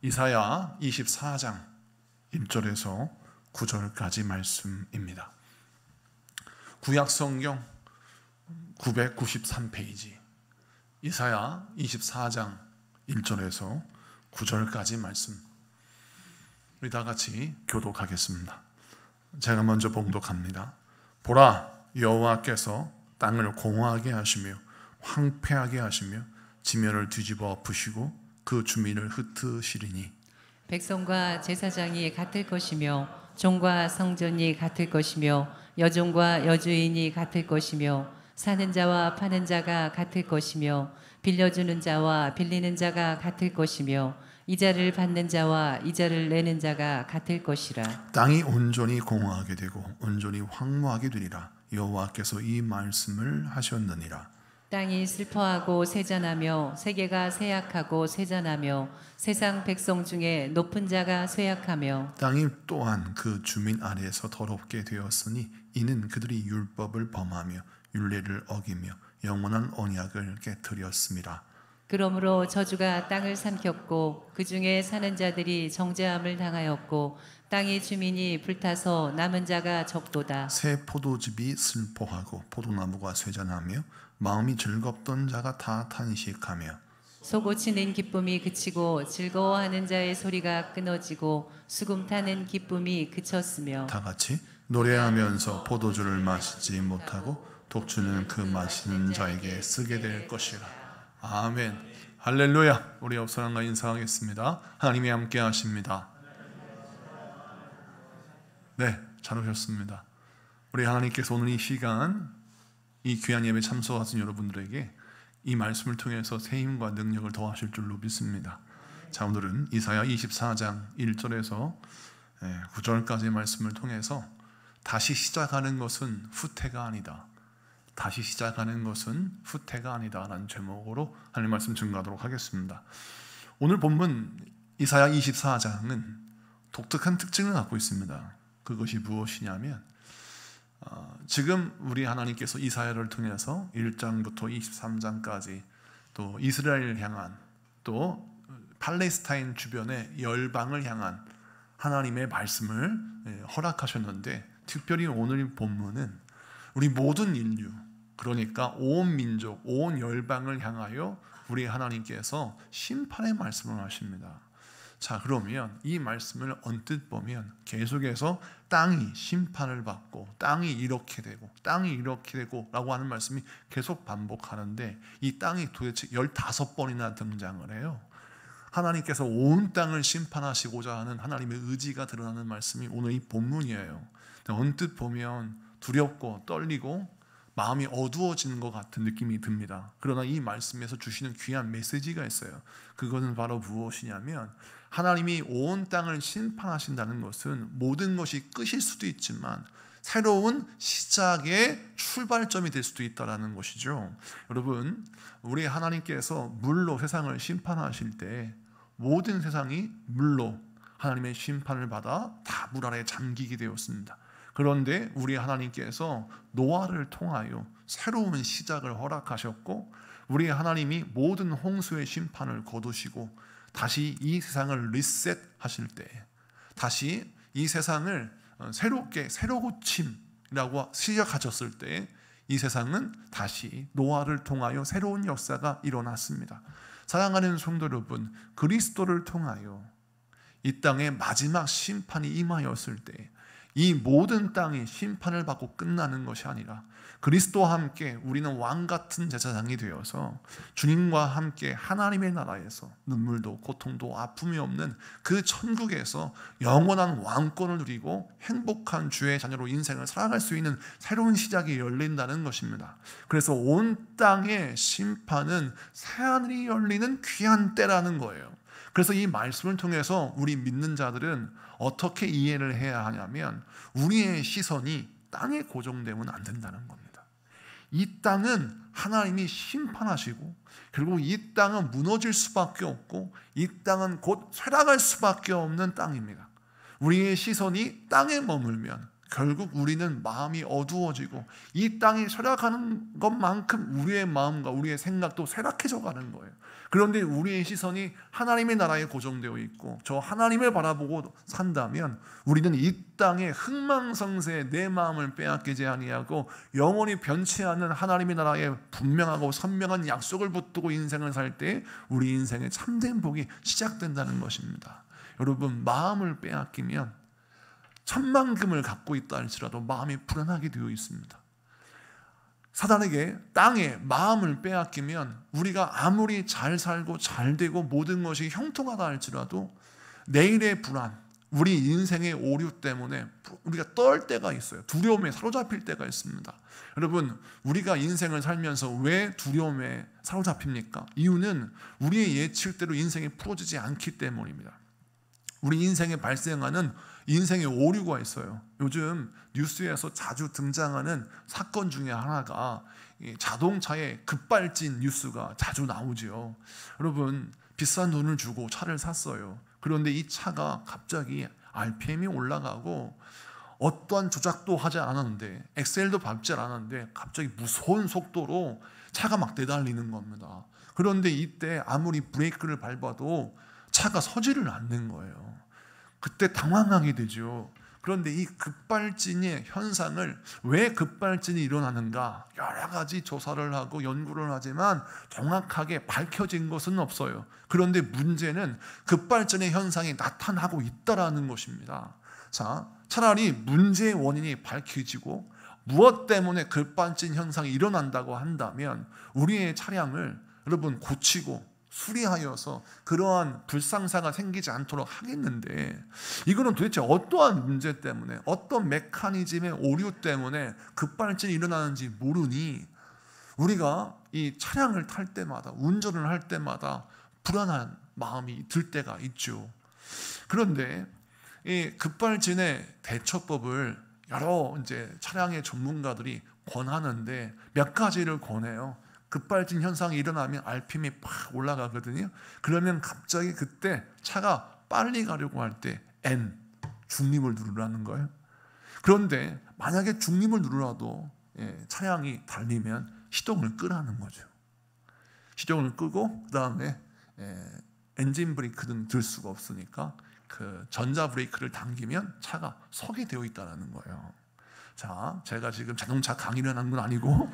이사야 24장 1절에서 9절까지 말씀입니다. 구약성경 993페이지 이사야 24장 1절에서 9절까지 말씀, 우리 다 같이 교독하겠습니다. 제가 먼저 봉독합니다. 보라, 여호와께서 땅을 공허하게 하시며 황폐하게 하시며 지면을 뒤집어 엎으시고 그 주민을 흩으시리니 백성과 제사장이 같을 것이며 종과 성전이 같을 것이며 여종과 여주인이 같을 것이며 사는 자와 파는 자가 같을 것이며 빌려주는 자와 빌리는 자가 같을 것이며 이자를 받는 자와 이자를 내는 자가 같을 것이라. 땅이 온전히 공허하게 되고 온전히 황무하게 되리라. 여호와께서 이 말씀을 하셨느니라. 땅이 슬퍼하고 쇠잔하며 세계가 쇠약하고 쇠잔하며 세상 백성 중에 높은 자가 쇠약하며 땅이 또한 그 주민 아래에서 더럽게 되었으니 이는 그들이 율법을 범하며 율례를 어기며 영원한 언약을 깨뜨렸습니다. 그러므로 저주가 땅을 삼켰고 그 중에 사는 자들이 정죄함을 당하였고 땅의 주민이 불타서 남은 자가 적도다. 새 포도즙이 슬퍼하고 포도나무가 쇠잔하며 마음이 즐겁던 자가 다 탄식하며 솟구치는 기쁨이 그치고 즐거워하는 자의 소리가 끊어지고 수금 타는 기쁨이 그쳤으며 다 같이 노래하면서 포도주를 마시지 못하고 독주는 그 마시는 자에게 쓰게 될 것이라. 아멘. 할렐루야. 우리 옆 사람과 인사하겠습니다. 하나님이 함께 하십니다. 네, 잘 오셨습니다. 우리 하나님께서 오늘 이 시간 이 귀한 예배 참석하신 여러분들에게 이 말씀을 통해서 새 힘과 능력을 더하실 줄로 믿습니다. 자, 오늘은 이사야 24장 1절에서 9절까지의 말씀을 통해서 다시 시작하는 것은 후퇴가 아니다. 다시 시작하는 것은 후퇴가 아니다 라는 제목으로 하나님 말씀 증거하도록 하겠습니다. 오늘 본문 이사야 24장은 독특한 특징을 갖고 있습니다. 그것이 무엇이냐면 지금 우리 하나님께서 이사야를 통해서 1장부터 23장까지 또 이스라엘을 향한 또 팔레스타인 주변의 열방을 향한 하나님의 말씀을 허락하셨는데, 특별히 오늘 본문은 우리 모든 인류, 그러니까 온 민족, 온 열방을 향하여 우리 하나님께서 심판의 말씀을 하십니다. 자, 그러면 이 말씀을 언뜻 보면 계속해서 땅이 심판을 받고 땅이 이렇게 되고 땅이 이렇게 되고 라고 하는 말씀이 계속 반복하는데, 이 땅이 도대체 15번이나 등장을 해요. 하나님께서 온 땅을 심판하시고자 하는 하나님의 의지가 드러나는 말씀이 오늘 이 본문이에요. 언뜻 보면 두렵고 떨리고 마음이 어두워지는 것 같은 느낌이 듭니다. 그러나 이 말씀에서 주시는 귀한 메시지가 있어요. 그것은 바로 무엇이냐면, 하나님이 온 땅을 심판하신다는 것은 모든 것이 끝일 수도 있지만 새로운 시작의 출발점이 될 수도 있다는 것이죠. 여러분, 우리 하나님께서 물로 세상을 심판하실 때 모든 세상이 물로 하나님의 심판을 받아 다 물 아래 잠기게 되었습니다. 그런데 우리 하나님께서 노아를 통하여 새로운 시작을 허락하셨고, 우리 하나님이 모든 홍수의 심판을 거두시고 다시 이 세상을 리셋하실 때, 다시 이 세상을 새로 고침이라고 시작하셨을 때, 이 세상은 다시 노아를 통하여 새로운 역사가 일어났습니다. 사랑하는 성도 여러분, 그리스도를 통하여 이 땅에 마지막 심판이 임하였을 때 이 모든 땅이 심판을 받고 끝나는 것이 아니라 그리스도와 함께 우리는 왕같은 제사장이 되어서 주님과 함께 하나님의 나라에서 눈물도 고통도 아픔이 없는 그 천국에서 영원한 왕권을 누리고 행복한 주의 자녀로 인생을 살아갈 수 있는 새로운 시작이 열린다는 것입니다. 그래서 온 땅의 심판은 새하늘이 열리는 귀한 때라는 거예요. 그래서 이 말씀을 통해서 우리 믿는 자들은 어떻게 이해를 해야 하냐면, 우리의 시선이 땅에 고정되면 안 된다는 겁니다. 이 땅은 하나님이 심판하시고 결국 이 땅은 무너질 수밖에 없고 이 땅은 곧 쇠락할 수밖에 없는 땅입니다. 우리의 시선이 땅에 머물면 결국 우리는 마음이 어두워지고 이 땅이 쇠락하는 것만큼 우리의 마음과 우리의 생각도 쇠락해져 가는 거예요. 그런데 우리의 시선이 하나님의 나라에 고정되어 있고 저 하나님을 바라보고 산다면 우리는 이 땅의 흥망성쇠에 내 마음을 빼앗기지 아니하고 영원히 변치 않는 하나님의 나라에 분명하고 선명한 약속을 붙들고 인생을 살 때 우리 인생의 참된 복이 시작된다는 것입니다. 여러분, 마음을 빼앗기면 천만금을 갖고 있다 할지라도 마음이 불안하게 되어 있습니다. 사단에게 땅에 마음을 빼앗기면 우리가 아무리 잘 살고 잘 되고 모든 것이 형통하다 할지라도 내일의 불안, 우리 인생의 오류 때문에 우리가 떨 때가 있어요. 두려움에 사로잡힐 때가 있습니다. 여러분, 우리가 인생을 살면서 왜 두려움에 사로잡힙니까? 이유는 우리의 예측대로 인생이 풀어지지 않기 때문입니다. 우리 인생에 발생하는 인생의 오류가 있어요. 요즘 뉴스에서 자주 등장하는 사건 중에 하나가 자동차의 급발진 뉴스가 자주 나오죠. 여러분, 비싼 돈을 주고 차를 샀어요. 그런데 이 차가 갑자기 RPM이 올라가고 어떠한 조작도 하지 않았는데 엑셀도 밟지 않았는데 갑자기 무서운 속도로 차가 막 내달리는 겁니다. 그런데 이때 아무리 브레이크를 밟아도 차가 서지를 않는 거예요. 그때 당황하게 되죠. 그런데 이 급발진의 현상을 왜 급발진이 일어나는가 여러 가지 조사를 하고 연구를 하지만 정확하게 밝혀진 것은 없어요. 그런데 문제는 급발진의 현상이 나타나고 있다는 것입니다. 자, 차라리 문제의 원인이 밝혀지고 무엇 때문에 급발진 현상이 일어난다고 한다면 우리의 차량을 여러분 고치고 수리하여서 그러한 불상사가 생기지 않도록 하겠는데 이거는 도대체 어떠한 문제 때문에 어떤 메커니즘의 오류 때문에 급발진이 일어나는지 모르니 우리가 이 차량을 탈 때마다 운전을 할 때마다 불안한 마음이 들 때가 있죠. 그런데 이 급발진의 대처법을 여러 이제 차량의 전문가들이 권하는데 몇 가지를 권해요. 급발진 현상이 일어나면 RPM이 팍 올라가거든요. 그러면 갑자기 그때 차가 빨리 가려고 할 때 N, 중립을 누르라는 거예요. 그런데 만약에 중립을 누르라도 차량이 달리면 시동을 끄라는 거죠. 시동을 끄고 그 다음에 엔진 브레이크는 들 수가 없으니까 그 전자 브레이크를 당기면 차가 서게 되어 있다는 거예요. 자, 제가 지금 자동차 강의를 하는 건 아니고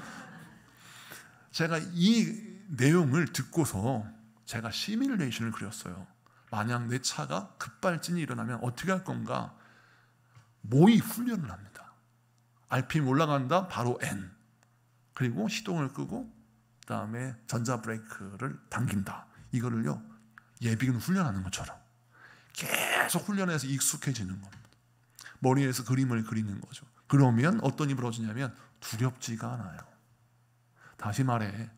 제가 이 내용을 듣고서 제가 시뮬레이션을 그렸어요. 만약 내 차가 급발진이 일어나면 어떻게 할 건가? 모의 훈련을 합니다. RPM 올라간다, 바로 N. 그리고 시동을 끄고 그 다음에 전자 브레이크를 당긴다. 이거를요 예비군 훈련하는 것처럼 계속 훈련해서 익숙해지는 겁니다. 머리에서 그림을 그리는 거죠. 그러면 어떤 일이 벌어지냐면 두렵지가 않아요. 다시 말해,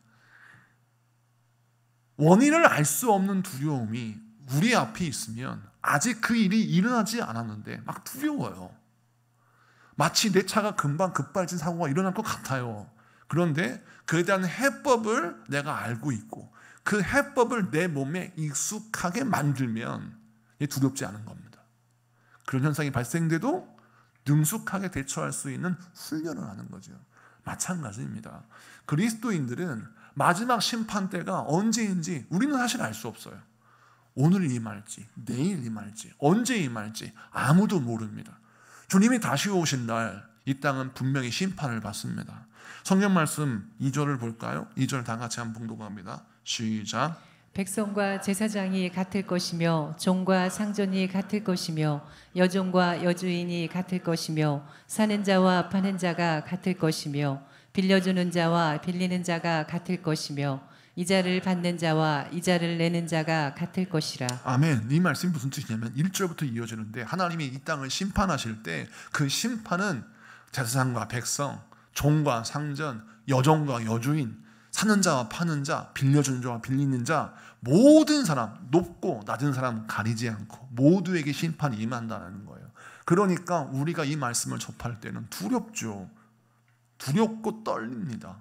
원인을 알 수 없는 두려움이 우리 앞에 있으면 아직 그 일이 일어나지 않았는데 막 두려워요. 마치 내 차가 금방 급발진 사고가 일어날 것 같아요. 그런데 그에 대한 해법을 내가 알고 있고 그 해법을 내 몸에 익숙하게 만들면 두렵지 않은 겁니다. 그런 현상이 발생돼도 능숙하게 대처할 수 있는 훈련을 하는 거죠. 마찬가지입니다. 그리스도인들은 마지막 심판 때가 언제인지 우리는 사실 알 수 없어요. 오늘 임할지 내일 임할지 언제 임할지 아무도 모릅니다. 주님이 다시 오신 날 이 땅은 분명히 심판을 받습니다. 성경 말씀 2절을 볼까요? 2절 다 같이 한번 봉독합니다. 시작. 백성과 제사장이 같을 것이며 종과 상전이 같을 것이며 여종과 여주인이 같을 것이며 사는 자와 파는 자가 같을 것이며 빌려주는 자와 빌리는 자가 같을 것이며 이자를 받는 자와 이자를 내는 자가 같을 것이라. 아멘. 이 말씀이 무슨 뜻이냐면 1절부터 이어지는데 하나님이 이 땅을 심판하실 때 그 심판은 제사장과 백성, 종과 상전, 여종과 여주인, 사는 자와 파는 자, 빌려주는 자와 빌리는 자, 모든 사람, 높고 낮은 사람 가리지 않고 모두에게 심판이 임한다는 거예요. 그러니까 우리가 이 말씀을 접할 때는 두렵죠. 두렵고 떨립니다.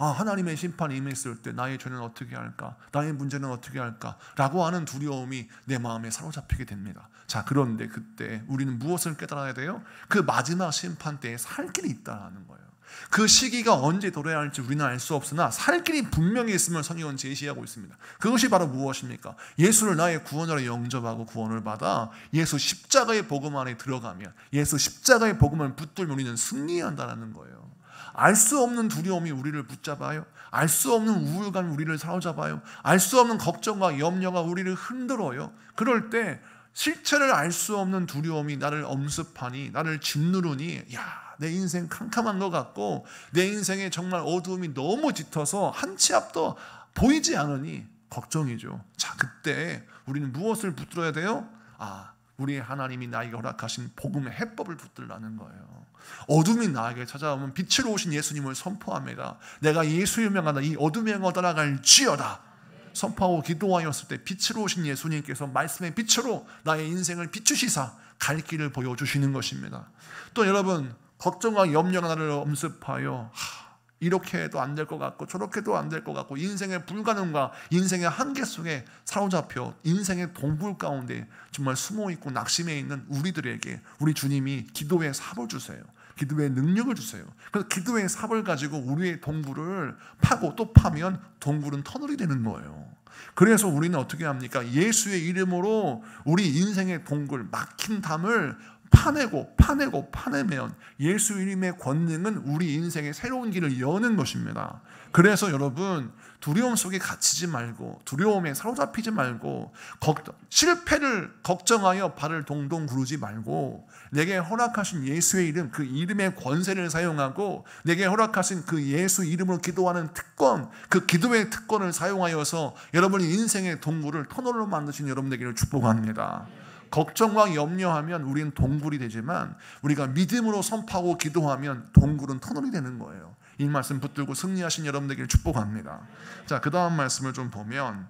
하나님의 심판이 임했을 때 나의 죄는 어떻게 할까? 나의 문제는 어떻게 할까? 라고 하는 두려움이 내 마음에 사로잡히게 됩니다. 자, 그런데 그때 우리는 무엇을 깨달아야 돼요? 그 마지막 심판 때에 살 길이 있다는 거예요. 그 시기가 언제 도래해야 할지 우리는 알 수 없으나 살 길이 분명히 있음을 성경은 제시하고 있습니다. 그것이 바로 무엇입니까? 예수를 나의 구원자로 영접하고 구원을 받아 예수 십자가의 복음 안에 들어가면, 예수 십자가의 복음을 붙들면 우리는 승리한다는 거예요. 알 수 없는 두려움이 우리를 붙잡아요. 알 수 없는 우울감이 우리를 사로잡아요. 알 수 없는 걱정과 염려가 우리를 흔들어요. 그럴 때 실체를 알 수 없는 두려움이 나를 엄습하니, 나를 짓누르니, 내 인생 캄캄한 것 같고 내 인생에 정말 어두움이 너무 짙어서 한 치 앞도 보이지 않으니 걱정이죠. 자, 그때 우리는 무엇을 붙들어야 돼요? 우리 하나님이 나에게 허락하신 복음의 해법을 붙들라는 거예요. 어둠이 나에게 찾아오면 빛으로 오신 예수님을 선포합니다. 내가 예수의 명하다 이 어둠의 영을 떠나갈지어다 선포하고 기도하였을 때 빛으로 오신 예수님께서 말씀의 빛으로 나의 인생을 비추시사 갈 길을 보여주시는 것입니다. 또 여러분, 걱정과 염려가 나를 엄습하여 이렇게 해도 안 될 것 같고 저렇게 해도 안 될 것 같고 인생의 불가능과 인생의 한계 속에 사로잡혀 인생의 동굴 가운데 정말 숨어있고 낙심해 있는 우리들에게 우리 주님이 기도의 삽을 주세요. 기도의 능력을 주세요. 그래서 기도의 삽을 가지고 우리의 동굴을 파고 또 파면 동굴은 터널이 되는 거예요. 그래서 우리는 어떻게 합니까? 예수의 이름으로 우리 인생의 동굴, 막힌 담을 파내면 예수 이름의 권능은 우리 인생의 새로운 길을 여는 것입니다. 그래서 여러분, 두려움 속에 갇히지 말고 두려움에 사로잡히지 말고 실패를 걱정하여 발을 동동 구르지 말고 내게 허락하신 예수의 이름, 그 이름의 권세를 사용하고 내게 허락하신 그 예수 이름으로 기도하는 특권, 그 기도의 특권을 사용하여서 여러분이 인생의 동굴을 터널로 만드신 여러분에게 축복합니다. 걱정과 염려하면 우리는 동굴이 되지만 우리가 믿음으로 선포하고 기도하면 동굴은 터널이 되는 거예요. 이 말씀 붙들고 승리하신 여러분에게 축복합니다. 자, 그 다음 말씀을 좀 보면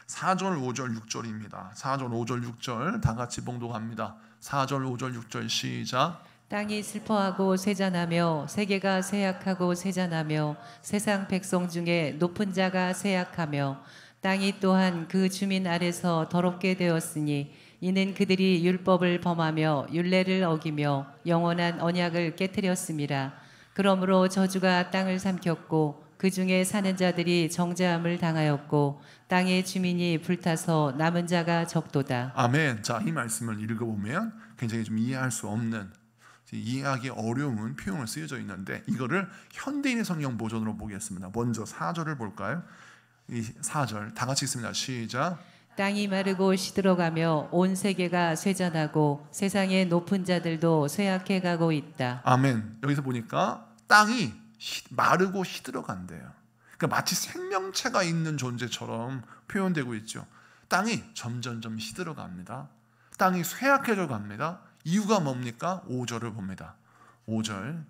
4절, 5절, 6절입니다. 4절, 5절, 6절 다 같이 봉독합니다. 4절, 5절, 6절 시작. 땅이 슬퍼하고 쇠잔하며 세계가 쇠약하고 쇠잔하며 세상 백성 중에 높은 자가 쇠약하며 땅이 또한 그 주민 아래서 더럽게 되었으니 이는 그들이 율법을 범하며 율례를 어기며 영원한 언약을 깨뜨렸음이라. 그러므로 저주가 땅을 삼켰고 그 중에 사는 자들이 정죄함을 당하였고 땅의 주민이 불타서 남은 자가 적도다. 아멘. 자, 이 말씀을 읽어보면 굉장히 좀 이해할 수 없는, 이해하기 어려운 표현을 쓰여져 있는데 이거를 현대인의 성경 버전으로 보겠습니다. 먼저 4절을 볼까요? 이 4절 다 같이 읽습니다. 시작. 땅이 마르고 시들어가며 온 세계가 쇠잔하고 세상의 높은 자들도 쇠약해 가고 있다. 아멘. 여기서 보니까 땅이 마르고 시들어간대요. 그러니까 마치 생명체가 있는 존재처럼 표현되고 있죠. 땅이 점점점 시들어갑니다. 땅이 쇠약해져 갑니다. 이유가 뭡니까? 5절을 봅니다. 5절.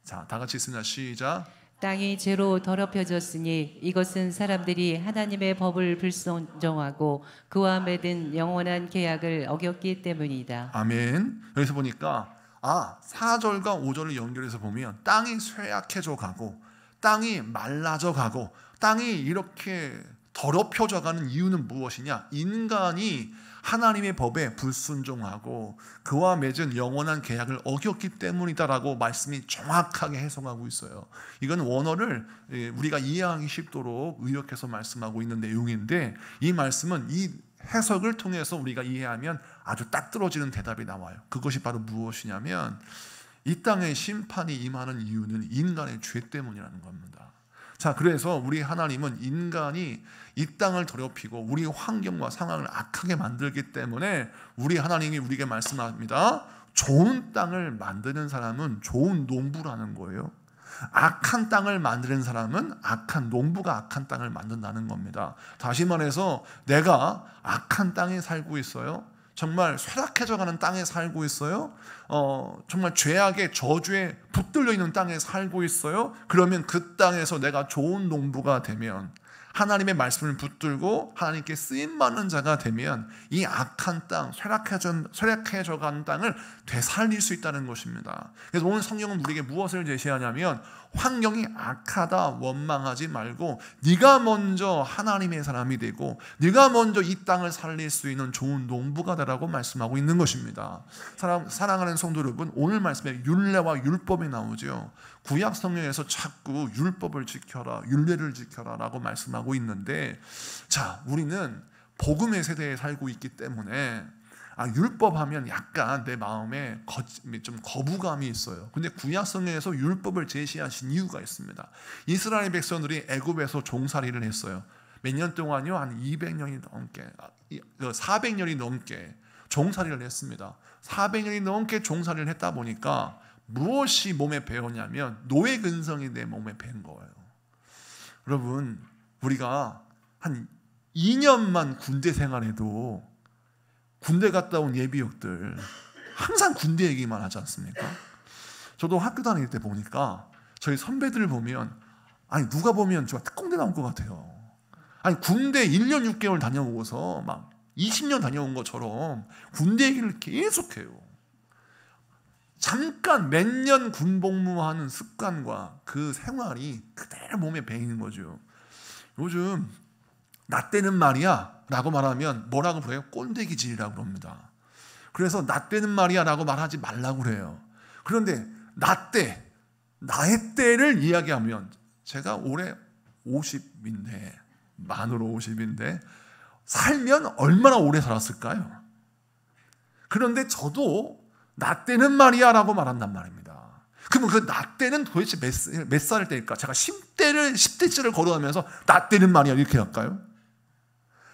자, 다 같이 읽습니다. 시작. 땅이 죄로 더럽혀졌으니 이것은 사람들이 하나님의 법을 불순종하고 그와 맺은 영원한 계약을 어겼기 때문이다. 아멘. 여기서 보니까 4절과 5절을 연결해서 보면 땅이 쇠약해져 가고 땅이 말라져 가고 땅이 이렇게 더럽혀져 가는 이유는 무엇이냐? 인간이 하나님의 법에 불순종하고 그와 맺은 영원한 계약을 어겼기 때문이다라고 말씀이 정확하게 해석하고 있어요. 이건 원어를 우리가 이해하기 쉽도록 의역해서 말씀하고 있는 내용인데 이 말씀은 이 해석을 통해서 우리가 이해하면 아주 딱 떨어지는 대답이 나와요. 그것이 바로 무엇이냐면 이 땅에 심판이 임하는 이유는 인간의 죄 때문이라는 겁니다. 자, 그래서 우리 하나님은 인간이 이 땅을 더럽히고 우리 환경과 상황을 악하게 만들기 때문에 우리 하나님이 우리에게 말씀합니다. 좋은 땅을 만드는 사람은 좋은 농부라는 거예요. 악한 땅을 만드는 사람은 악한 농부가 악한 땅을 만든다는 겁니다. 다시 말해서 내가 악한 땅에 살고 있어요. 정말 쇠락해져가는 땅에 살고 있어요. 정말 죄악의 저주에 붙들려 있는 땅에 살고 있어요. 그러면 그 땅에서 내가 좋은 농부가 되면 하나님의 말씀을 붙들고 하나님께 쓰임받는 자가 되면 이 악한 땅, 쇠락해져간 땅을 되살릴 수 있다는 것입니다. 그래서 오늘 성경은 우리에게 무엇을 제시하냐면 환경이 악하다 원망하지 말고 네가 먼저 하나님의 사람이 되고 네가 먼저 이 땅을 살릴 수 있는 좋은 농부가 되라고 말씀하고 있는 것입니다. 사랑하는 성도 여러분, 오늘 말씀에 율례와 율법이 나오죠. 구약 성경에서 자꾸 율법을 지켜라, 율례를 지켜라 라고 말씀하고 있는데, 자, 우리는 복음의 세대에 살고 있기 때문에 율법하면 약간 내 마음에 좀 거부감이 있어요. 근데 구약 성경에서 율법을 제시하신 이유가 있습니다. 이스라엘 백성들이 애굽에서 종살이를 했어요. 몇 년 동안요? 한 200년이 넘게, 400년이 넘게 종살이를 했습니다. 400년이 넘게 종살이를 했다 보니까 무엇이 몸에 배었냐면 노예 근성이 내 몸에 밴 거예요. 여러분, 우리가 한 2년만 군대 생활해도 군대 갔다 온 예비역들 항상 군대 얘기만 하지 않습니까? 저도 학교 다닐 때 보니까 저희 선배들을 보면 누가 보면 저 특공대 나온 것 같아요. 군대 1년 6개월 다녀오고서 막 20년 다녀온 것처럼 군대 얘기를 계속해요. 잠깐 몇 년 군복무하는 습관과 그 생활이 그대로 몸에 배이는 거죠. 요즘 나 때는 말이야 라고 말하면 뭐라고 그래요? 꼰대기질이라고 그럽니다. 그래서 나 때는 말이야 라고 말하지 말라고 그래요. 그런데 나 때, 나의 때를 이야기하면 제가 올해 50인데 만으로 50인데 살면 얼마나 오래 살았을까요? 그런데 저도 나 때는 말이야 라고 말한단 말입니다. 그러면 그 나 때는 도대체 몇 살 때일까? 제가 10대째를 걸어가면서 나 때는 말이야 이렇게 할까요?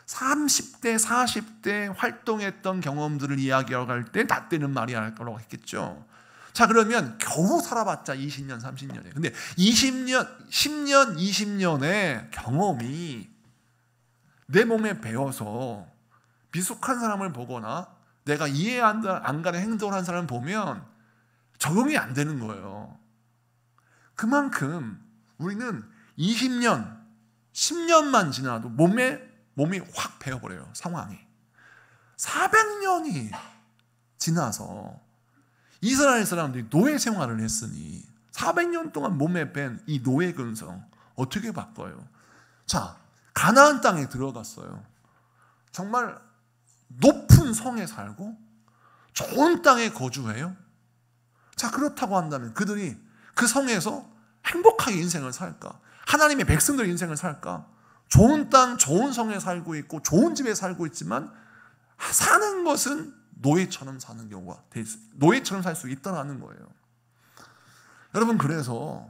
30대, 40대 활동했던 경험들을 이야기하고 할 때 나 때는 말이야 라고 했겠죠. 자, 그러면 겨우 살아봤자 20년, 30년에. 근데 20년, 10년, 20년의 경험이 내 몸에 배어서 미숙한 사람을 보거나 내가 이해 안 가는 행동을 한 사람을 보면 적응이 안 되는 거예요. 그만큼 우리는 20년, 10년만 지나도 몸이 확 배어버려요. 상황이. 400년이 지나서 이스라엘 사람들이 노예 생활을 했으니 400년 동안 몸에 밴 이 노예 근성 어떻게 바꿔요? 자, 가나안 땅에 들어갔어요. 정말 높은 성에 살고 좋은 땅에 거주해요. 자, 그렇다고 한다면 그들이 그 성에서 행복하게 인생을 살까? 하나님의 백성들의 인생을 살까? 좋은 땅, 좋은 성에 살고 있고 좋은 집에 살고 있지만 사는 것은 노예처럼 사는 경우가 노예처럼 살 수 있다는 거예요. 여러분, 그래서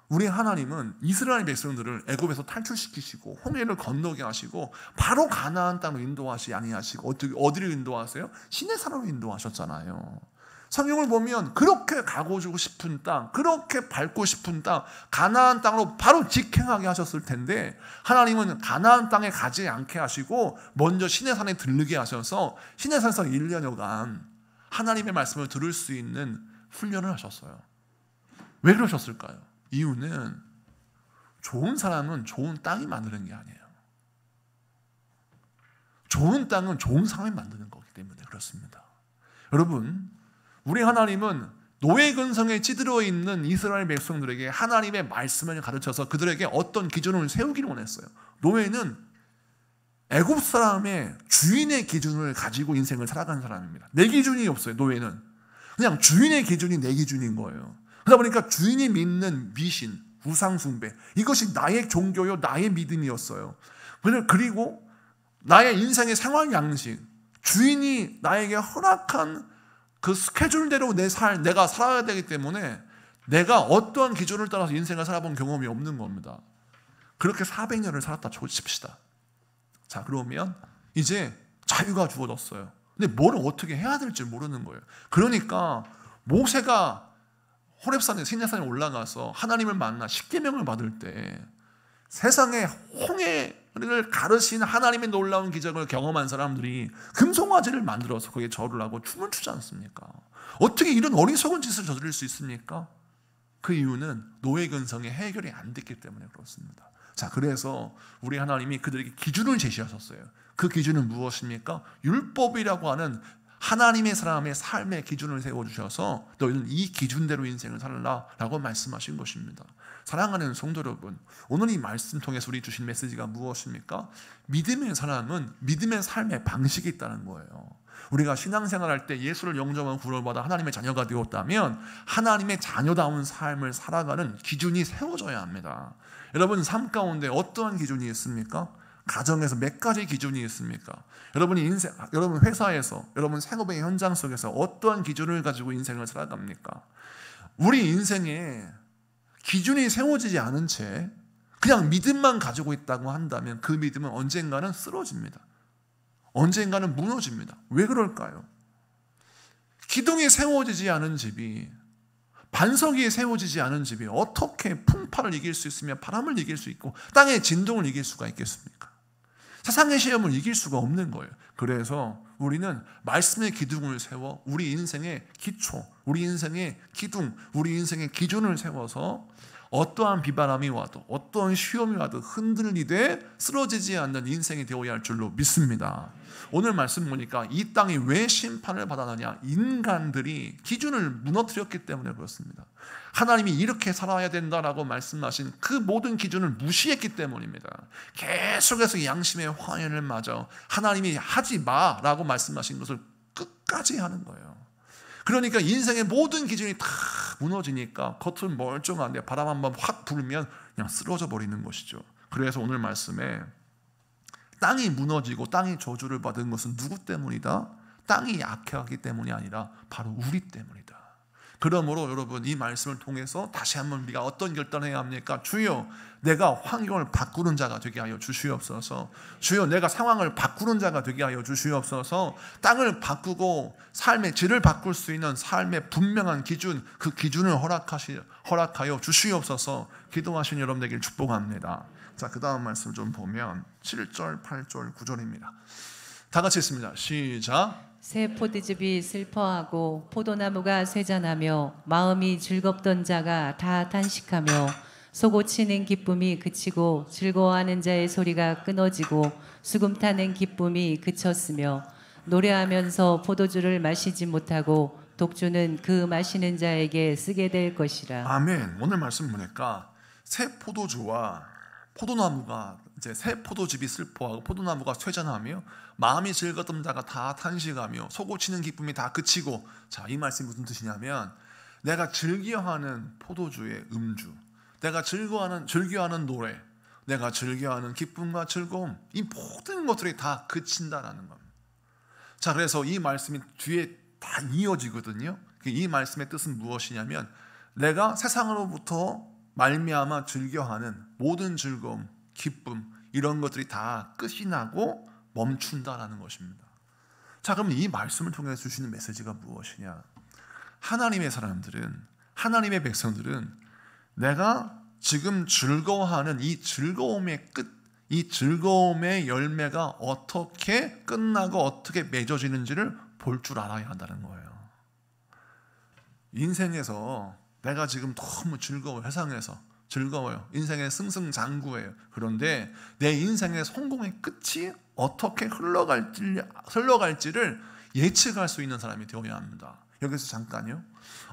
우리 하나님은 이스라엘 백성들을 애굽에서 탈출시키시고 홍해를 건너게 하시고 바로 가나안 땅으로 인도하시지 아니하시고 어디를 인도하세요? 시내산으로 인도하셨잖아요. 성경을 보면 그렇게 가고 싶은 땅, 그렇게 밟고 싶은 땅, 가나안 땅으로 바로 직행하게 하셨을 텐데 하나님은 가나안 땅에 가지 않게 하시고 먼저 시내산에 들르게 하셔서 시내산에서 1년여간 하나님의 말씀을 들을 수 있는 훈련을 하셨어요. 왜 그러셨을까요? 이유는 좋은 사람은 좋은 땅이 만드는 게 아니에요. 좋은 땅은 좋은 사람이 만드는 거기 때문에 그렇습니다. 여러분, 우리 하나님은 노예 근성에 찌들어 있는 이스라엘 백성들에게 하나님의 말씀을 가르쳐서 그들에게 어떤 기준을 세우기를 원했어요. 노예는 애굽 사람의 주인의 기준을 가지고 인생을 살아가는 사람입니다. 내 기준이 없어요. 노예는 그냥 주인의 기준이 내 기준인 거예요. 그러다 보니까 주인이 믿는 미신, 우상숭배, 이것이 나의 종교요, 나의 믿음이었어요. 그리고 나의 인생의 생활 양식, 주인이 나에게 허락한 그 스케줄대로 내가 살아야 되기 때문에 내가 어떠한 기준을 따라서 인생을 살아본 경험이 없는 겁니다. 그렇게 400년을 살았다 칩시다. 자, 그러면 이제 자유가 주어졌어요. 근데 뭘 어떻게 해야 될지 모르는 거예요. 그러니까 모세가 호렙산에 시내산에 올라가서 하나님을 만나 십계명을 받을 때 세상에 홍해를 가르신 하나님의 놀라운 기적을 경험한 사람들이 금송아지를 만들어서 거기에 절을 하고 춤을 추지 않습니까? 어떻게 이런 어리석은 짓을 저지를 수 있습니까? 그 이유는 노예 근성이 해결이 안 됐기 때문에 그렇습니다. 자, 그래서 우리 하나님이 그들에게 기준을 제시하셨어요. 그 기준은 무엇입니까? 율법이라고 하는 하나님의 사람의 삶의 기준을 세워주셔서 너희는 이 기준대로 인생을 살라라고 말씀하신 것입니다. 사랑하는 성도 여러분, 오늘 이 말씀 통해서 우리 주신 메시지가 무엇입니까? 믿음의 사람은 믿음의 삶의 방식이 있다는 거예요. 우리가 신앙생활할 때 예수를 영접하고 구원받아 하나님의 자녀가 되었다면 하나님의 자녀다운 삶을 살아가는 기준이 세워져야 합니다. 여러분 삶 가운데 어떠한 기준이 있습니까? 가정에서 몇 가지 기준이 있습니까? 여러분이 인생, 여러분 회사에서, 여러분 생업의 현장 속에서 어떠한 기준을 가지고 인생을 살아갑니까? 우리 인생에 기준이 세워지지 않은 채 그냥 믿음만 가지고 있다고 한다면 그 믿음은 언젠가는 쓰러집니다. 언젠가는 무너집니다. 왜 그럴까요? 기둥이 세워지지 않은 집이, 반석이 세워지지 않은 집이 어떻게 풍파를 이길 수 있으며 바람을 이길 수 있고 땅의 진동을 이길 수가 있겠습니까? 세상의 시험을 이길 수가 없는 거예요. 그래서 우리는 말씀의 기둥을 세워 우리 인생의 기초, 우리 인생의 기둥, 우리 인생의 기준을 세워서 어떠한 비바람이 와도 어떠한 시험이 와도 흔들리되 쓰러지지 않는 인생이 되어야 할 줄로 믿습니다. 오늘 말씀 보니까 이 땅이 왜 심판을 받아나냐? 인간들이 기준을 무너뜨렸기 때문에 그렇습니다. 하나님이 이렇게 살아야 된다라고 말씀하신 그 모든 기준을 무시했기 때문입니다. 계속해서 양심의 화해를 맞아 하나님이 하지 마라고 말씀하신 것을 끝까지 하는 거예요. 그러니까 인생의 모든 기준이 다 무너지니까 겉은 멀쩡한데 바람 한번 확 불면 그냥 쓰러져 버리는 것이죠. 그래서 오늘 말씀에 땅이 무너지고 땅이 저주를 받은 것은 누구 때문이다? 땅이 약하기 때문이 아니라 바로 우리 때문이다. 그러므로 여러분 이 말씀을 통해서 다시 한번 우리가 어떤 결단을 해야 합니까? 주여 내가 환경을 바꾸는 자가 되게 하여 주시옵소서. 주여 내가 상황을 바꾸는 자가 되게 하여 주시옵소서. 땅을 바꾸고 삶의 질을 바꿀 수 있는 삶의 분명한 기준, 그 기준을 허락하여 주시옵소서. 기도하신 여러분 되길 축복합니다. 자, 그 다음 말씀 좀 보면 7절, 8절, 9절입니다. 다 같이 읽습니다. 시작. 새 포도즙이 슬퍼하고 포도나무가 쇠잔하며 마음이 즐겁던 자가 다 탄식하며 솟구치는 기쁨이 그치고 즐거워하는 자의 소리가 끊어지고 수금 타는 기쁨이 그쳤으며 노래하면서 포도주를 마시지 못하고 독주는 그 마시는 자에게 쓰게 될 것이라. 아멘. 오늘 말씀 보니까 새 포도주와 포도나무가 이제 새 포도즙이 슬퍼하고 포도나무가 쇠잔하며 마음이 즐거웠던 자가 다 탄식하며 솟구치는 기쁨이 다 그치고. 자, 이 말씀이 무슨 뜻이냐면 내가 즐겨하는 포도주의 음주, 내가 즐겨하는 노래, 내가 즐겨하는 기쁨과 즐거움, 이 모든 것들이 다 그친다라는 겁니다. 자, 그래서 이 말씀이 뒤에 다 이어지거든요. 이 말씀의 뜻은 무엇이냐면 내가 세상으로부터 말미암아 즐겨하는 모든 즐거움, 기쁨 이런 것들이 다 끝이 나고 멈춘다라는 것입니다. 자, 그럼 이 말씀을 통해서 주시는 메시지가 무엇이냐? 하나님의 사람들은, 하나님의 백성들은 내가 지금 즐거워하는 이 즐거움의 끝, 이 즐거움의 열매가 어떻게 끝나고 어떻게 맺어지는지를 볼 줄 알아야 한다는 거예요. 인생에서 내가 지금 너무 즐거워요. 세상에서 즐거워요. 인생의 승승장구예요. 그런데 내 인생의 성공의 끝이 어떻게 흘러갈지를 예측할 수 있는 사람이 되어야 합니다. 여기서 잠깐요.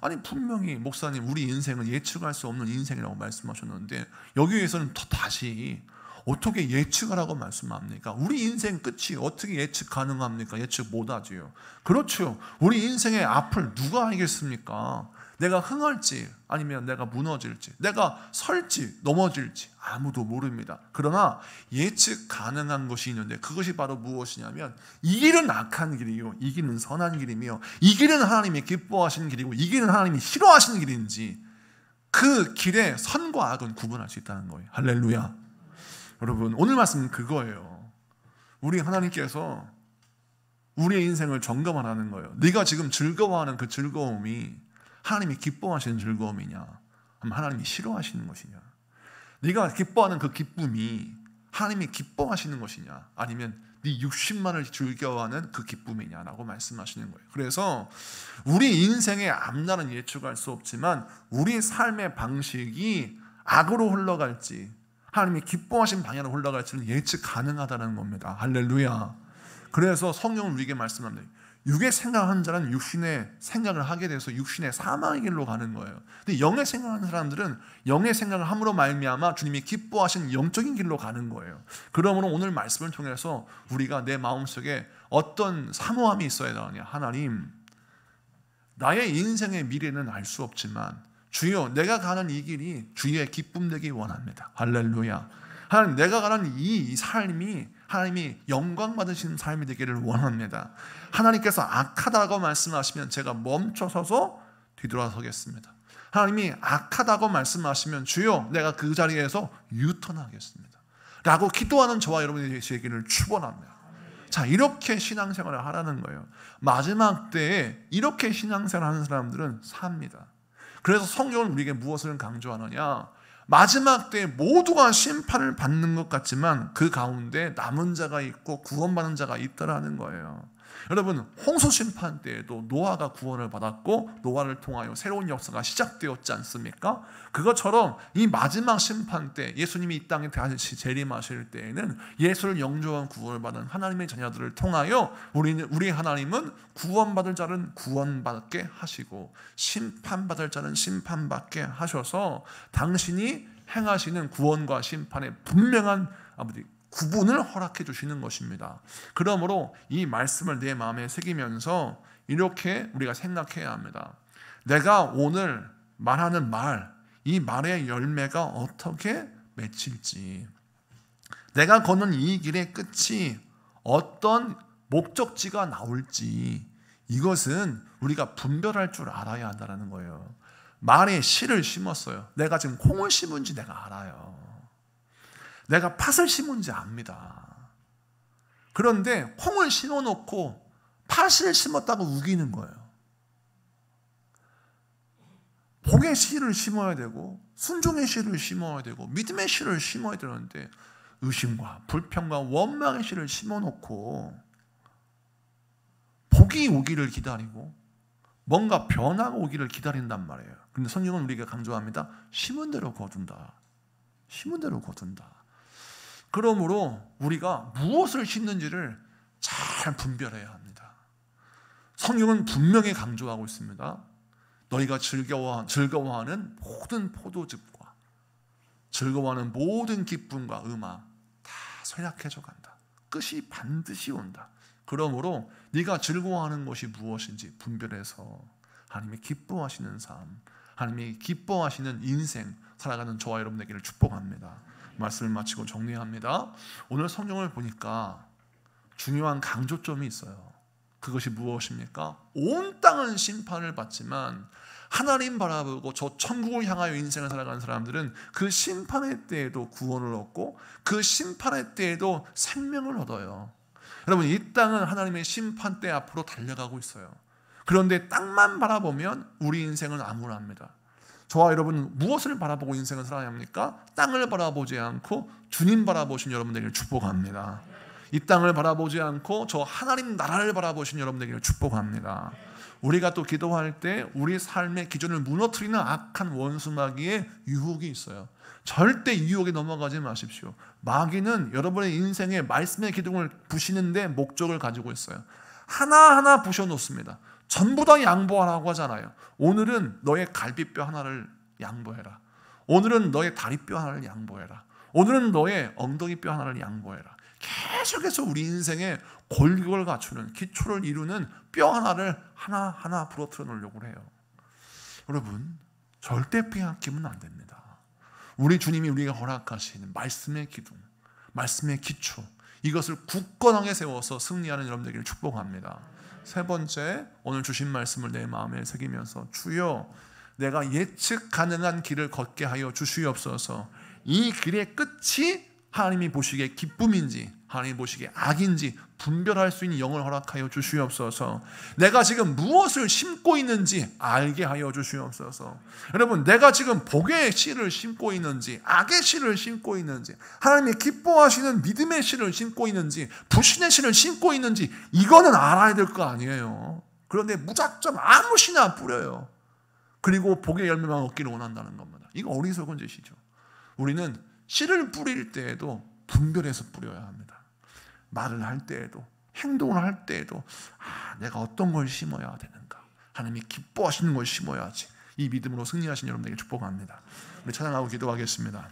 아니 분명히 목사님 우리 인생은 예측할 수 없는 인생이라고 말씀하셨는데 여기에서는 다시 어떻게 예측하라고 말씀합니까? 우리 인생 끝이 어떻게 예측 가능합니까? 예측 못하지요. 그렇죠. 우리 인생의 앞을 누가 알겠습니까? 내가 흥할지 아니면 내가 무너질지, 내가 설지 넘어질지 아무도 모릅니다. 그러나 예측 가능한 것이 있는데 그것이 바로 무엇이냐면 이 길은 악한 길이요 이 길은 선한 길이며 이 길은 하나님이 기뻐하시는 길이고 이 길은 하나님이 싫어하시는 길인지 그 길의 선과 악은 구분할 수 있다는 거예요. 할렐루야. 여러분 오늘 말씀은 그거예요. 우리 하나님께서 우리의 인생을 점검하라는 거예요. 네가 지금 즐거워하는 그 즐거움이 하나님이 기뻐하시는 즐거움이냐 아니면 하나님이 싫어하시는 것이냐, 네가 기뻐하는 그 기쁨이 하나님이 기뻐하시는 것이냐 아니면 네 육신만을 즐겨하는 그 기쁨이냐라고 말씀하시는 거예요. 그래서 우리 인생의 앞날은 예측할 수 없지만 우리 삶의 방식이 악으로 흘러갈지 하나님이 기뻐하신 방향으로 흘러갈지는 예측 가능하다는 겁니다. 할렐루야. 그래서 성경은 우리에게 말씀합니다. 육의 생각하는 자는 육신의 생각을 하게 돼서 육신의 사망의 길로 가는 거예요. 근데 영의 생각하는 사람들은 영의 생각을 함으로 말미암아 주님이 기뻐하신 영적인 길로 가는 거예요. 그러므로 오늘 말씀을 통해서 우리가 내 마음속에 어떤 사모함이 있어야 되느냐. 하나님, 나의 인생의 미래는 알 수 없지만 주여, 내가 가는 이 길이 주의 기쁨 되기 원합니다. 할렐루야. 하나님, 내가 가는 이 삶이 하나님이 영광 받으시는 삶이 되기를 원합니다. 하나님께서 악하다고 말씀하시면 제가 멈춰서서 뒤돌아서겠습니다. 하나님이 악하다고 말씀하시면 주여, 내가 그 자리에서 유턴하겠습니다 라고 기도하는 저와 여러분이 되시기를 축원합니다. 자, 이렇게 신앙생활을 하라는 거예요. 마지막 때에 이렇게 신앙생활을 하는 사람들은 삽니다. 그래서 성경은 우리에게 무엇을 강조하느냐? 마지막 때에 모두가 심판을 받는 것 같지만 그 가운데 남은 자가 있고 구원받는 자가 있다라는 거예요. 여러분, 홍수 심판 때에도 노아가 구원을 받았고 노아를 통하여 새로운 역사가 시작되었지 않습니까? 그것처럼 이 마지막 심판 때 예수님이 이 땅에 다시 재림하실 때에는 예수를 영접한 구원을 받은 하나님의 자녀들을 통하여 우리 하나님은 구원받을 자는 구원받게 하시고 심판받을 자는 심판받게 하셔서 당신이 행하시는 구원과 심판의 분명한 구분을 허락해 주시는 것입니다. 그러므로 이 말씀을 내 마음에 새기면서 이렇게 우리가 생각해야 합니다. 내가 오늘 말하는 말, 이 말의 열매가 어떻게 맺힐지, 내가 걷는 이 길의 끝이 어떤 목적지가 나올지, 이것은 우리가 분별할 줄 알아야 한다는 거예요. 말에 씨를 심었어요. 내가 지금 콩을 심은지 내가 알아요. 내가 팥을 심은지 압니다. 그런데 콩을 심어놓고 팥을 심었다고 우기는 거예요. 복의 씨를 심어야 되고 순종의 씨를 심어야 되고 믿음의 씨를 심어야 되는데 의심과 불평과 원망의 씨를 심어놓고 복이 오기를 기다리고 뭔가 변화가 오기를 기다린단 말이에요. 그런데 성경은 우리에게 강조합니다. 심은 대로 거둔다. 심은 대로 거둔다. 그러므로 우리가 무엇을 심는지를 잘 분별해야 합니다. 성경은 분명히 강조하고 있습니다. 너희가 즐거워하는 모든 포도즙과 즐거워하는 모든 기쁨과 음악 다 쇠약해져 간다. 끝이 반드시 온다. 그러므로 네가 즐거워하는 것이 무엇인지 분별해서 하나님이 기뻐하시는 삶, 하나님이 기뻐하시는 인생 살아가는 저와 여러분에게를 축복합니다. 말씀을 마치고 정리합니다. 오늘 성경을 보니까 중요한 강조점이 있어요. 그것이 무엇입니까? 온 땅은 심판을 받지만 하나님 바라보고 저 천국을 향하여 인생을 살아가는 사람들은 그 심판의 때에도 구원을 얻고 그 심판의 때에도 생명을 얻어요. 여러분, 이 땅은 하나님의 심판대 앞으로 달려가고 있어요. 그런데 땅만 바라보면 우리 인생은 암울합니다. 저와 여러분 무엇을 바라보고 인생을 살아야 합니까? 땅을 바라보지 않고 주님 바라보신 여러분들에게 축복합니다. 이 땅을 바라보지 않고 저 하나님 나라를 바라보신 여러분들에게 축복합니다. 우리가 또 기도할 때 우리 삶의 기준을 무너뜨리는 악한 원수 마귀의 유혹이 있어요. 절대 유혹에 넘어가지 마십시오. 마귀는 여러분의 인생에 말씀의 기둥을 부시는데 목적을 가지고 있어요. 하나하나 부셔놓습니다. 전부 다 양보하라고 하잖아요. 오늘은 너의 갈비뼈 하나를 양보해라. 오늘은 너의 다리뼈 하나를 양보해라. 오늘은 너의 엉덩이뼈 하나를 양보해라. 계속해서 우리 인생에 골격을 갖추는, 기초를 이루는 뼈 하나를 하나하나 부러뜨려 놓으려고 해요. 여러분, 절대 빼앗기면 안 됩니다. 우리 주님이 우리가 허락하시는 말씀의 기둥, 말씀의 기초, 이것을 굳건하게 세워서 승리하는 여러분들에게 축복합니다. 세 번째, 오늘 주신 말씀을 내 마음에 새기면서 주여, 내가 예측 가능한 길을 걷게 하여 주시옵소서. 이 길의 끝이 하나님이 보시기에 기쁨인지 하나님이 보시기에 악인지 분별할 수 있는 영을 허락하여 주시옵소서. 내가 지금 무엇을 심고 있는지 알게 하여 주시옵소서. 여러분, 내가 지금 복의 씨를 심고 있는지 악의 씨를 심고 있는지 하나님이 기뻐하시는 믿음의 씨를 심고 있는지 불신의 씨를 심고 있는지 이거는 알아야 될 거 아니에요. 그런데 무작정 아무 씨나 뿌려요. 그리고 복의 열매만 얻기를 원한다는 겁니다. 이거 어리석은 짓이죠. 우리는 씨를 뿌릴 때에도 분별해서 뿌려야 합니다. 말을 할 때에도, 행동을 할 때에도 내가 어떤 걸 심어야 되는가, 하나님이 기뻐하시는 걸 심어야지. 이 믿음으로 승리하신 여러분에게 축복합니다. 우리 찬양하고 기도하겠습니다.